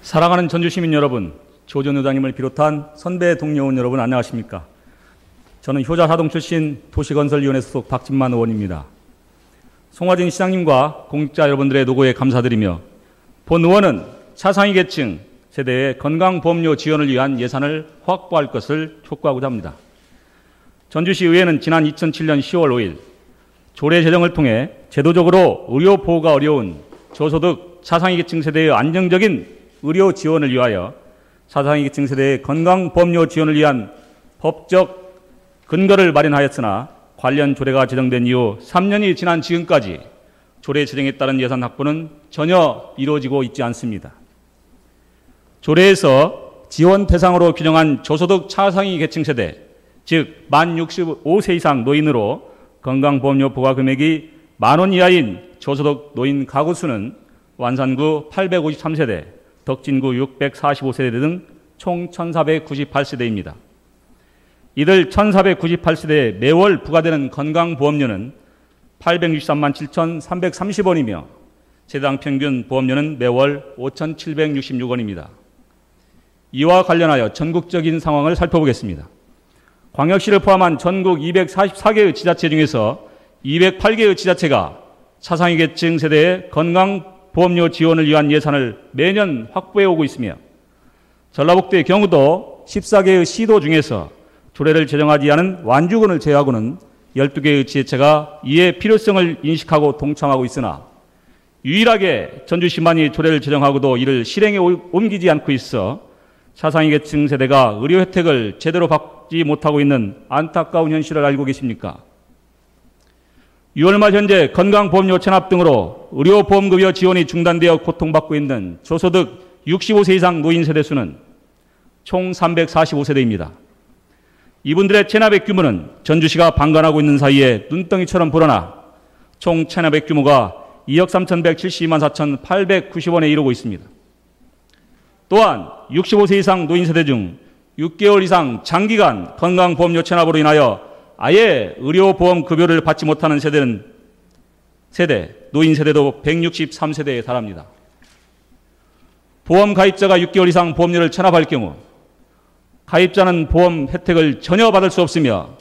사랑하는 전주시민 여러분, 조전 의장님을 비롯한 선배 동료원 여러분 안녕하십니까? 저는 효자사동 출신 도시건설위원회 소속 박진만 의원입니다. 송화진 시장님과 공직자 여러분들의 노고에 감사드리며 본 의원은 차상위 계층 세대의 건강보험료 지원을 위한 예산을 확보할 것을 촉구하고자 합니다. 전주시 의회는 지난 2007년 10월 5일 조례 제정을 통해 제도적으로 의료 보호가 어려운 저소득 차상위 계층 세대의 안정적인 의료 지원을 위하여 차상위 계층 세대의 건강보험료 지원을 위한 법적 근거를 마련하였으나 관련 조례가 제정된 이후 3년이 지난 지금까지 조례 제정에 따른 예산 확보는 전혀 이루어지고 있지 않습니다. 조례에서 지원 대상으로 규정한 저소득 차상위 계층 세대, 즉 만 65세 이상 노인으로 건강보험료 부과 금액이 10,000원 이하인 저소득 노인 가구 수는 완산구 853세대, 덕진구 645세대 등 총 1,498세대입니다. 이들 1,498세대에 매월 부과되는 건강보험료는 863만 7,330원이며 세당 평균 보험료는 매월 5,766원입니다. 이와 관련하여 전국적인 상황을 살펴보겠습니다. 광역시를 포함한 전국 244개의 지자체 중에서 208개의 지자체가 차상위 계층 세대의 건강보험료 지원을 위한 예산을 매년 확보해 오고 있으며 전라북도의 경우도 14개의 시도 중에서 조례를 제정하지 않은 완주군을 제외하고는 12개의 지자체가 이의 필요성을 인식하고 동참하고 있으나 유일하게 전주시만이 조례를 제정하고도 이를 실행에 옮기지 않고 있어 차상위 계층 세대가 의료 혜택을 제대로 받지 못하고 있는 안타까운 현실을 알고 계십니까? 6월 말 현재 건강보험료 체납 등으로 의료보험급여 지원이 중단되어 고통받고 있는 저소득 65세 이상 노인 세대 수는 총 345세대입니다. 이분들의 체납액 규모는 전주시가 방관하고 있는 사이에 눈덩이처럼 불어나 총 체납액 규모가 2억 3,172만 4,890원에 이르고 있습니다. 또한 65세 이상 노인 세대 중 6개월 이상 장기간 건강보험료 체납으로 인하여 아예 의료보험 급여를 받지 못하는 노인 세대도 163세대에 달합니다. 보험 가입자가 6개월 이상 보험료를 체납할 경우 가입자는 보험 혜택을 전혀 받을 수 없으며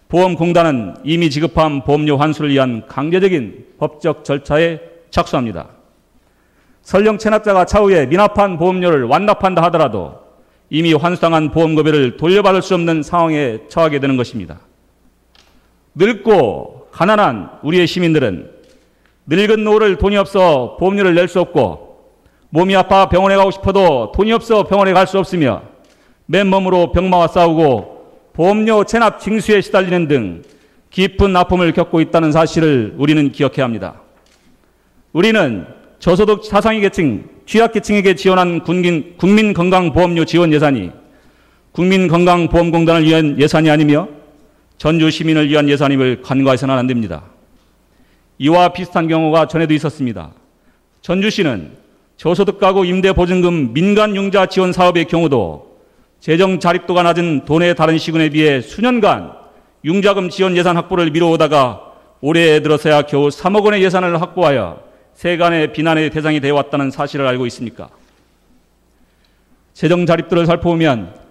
보험공단은 이미 지급한 보험료 환수를 위한 강제적인 법적 절차에 착수합니다. 설령 체납자가 차후에 미납한 보험료를 완납한다 하더라도 이미 환수당한 보험급여를 돌려받을 수 없는 상황에 처하게 되는 것입니다. 늙고 가난한 우리의 시민들은 늙은 노후를 돈이 없어 보험료를 낼 수 없고 몸이 아파 병원에 가고 싶어도 돈이 없어 병원에 갈 수 없으며 맨몸으로 병마와 싸우고 보험료 체납 징수에 시달리는 등 깊은 아픔을 겪고 있다는 사실을 우리는 기억해야 합니다. 우리는 저소득 차상위 계층, 취약계층에게 지원한 국민건강보험료 지원 예산이 국민건강보험공단을 위한 예산이 아니며 전주 시민을 위한 예산임을 간과해서는 안 됩니다. 이와 비슷한 경우가 전에도 있었습니다. 전주시는 저소득 가구 임대보증금 민간융자 지원 사업의 경우도 재정 자립도가 낮은 도내 다른 시군에 비해 수년간 융자금 지원 예산 확보를 미뤄오다가 올해 들어서야 겨우 3억 원의 예산을 확보하여 세간의 비난의 대상이 되어왔다는 사실을 알고 있습니까? 재정 자립도를 살펴보면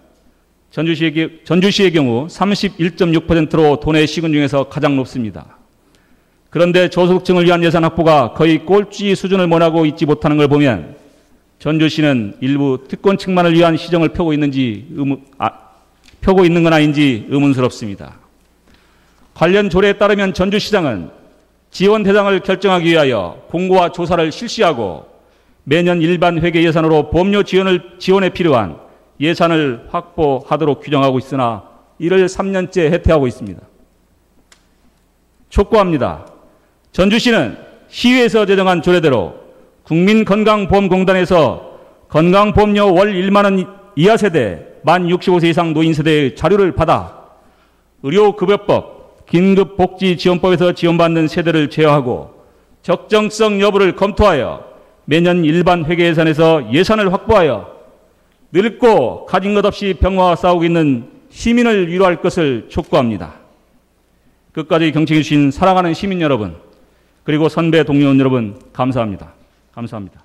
전주시의 경우 31.6%로 도내 시군 중에서 가장 높습니다. 그런데 저소득층을 위한 예산 확보가 거의 꼴찌 수준을 원하고 있지 못하는 걸 보면 전주시는 일부 특권층만을 위한 시정을 펴고 있는 건 아닌지 의문스럽습니다. 관련 조례에 따르면 전주시장은 지원 대상을 결정하기 위하여 공고와 조사를 실시하고 매년 일반 회계 예산으로 보험료 지원에 필요한 예산을 확보하도록 규정하고 있으나 이를 3년째 해태하고 있습니다. 촉구합니다. 전주시는 시의회에서 제정한 조례대로 국민건강보험공단에서 건강보험료 월 1만 원 이하 세대 만 65세 이상 노인 세대의 자료를 받아 의료급여법, 긴급복지지원법에서 지원받는 세대를 제어하고 적정성 여부를 검토하여 매년 일반 회계 예산에서 예산을 확보하여 늙고 가진 것 없이 병마와 싸우고 있는 시민을 위로할 것을 촉구합니다. 끝까지 경청해 주신 사랑하는 시민 여러분, 그리고 선배 동료원 여러분, 감사합니다. 감사합니다.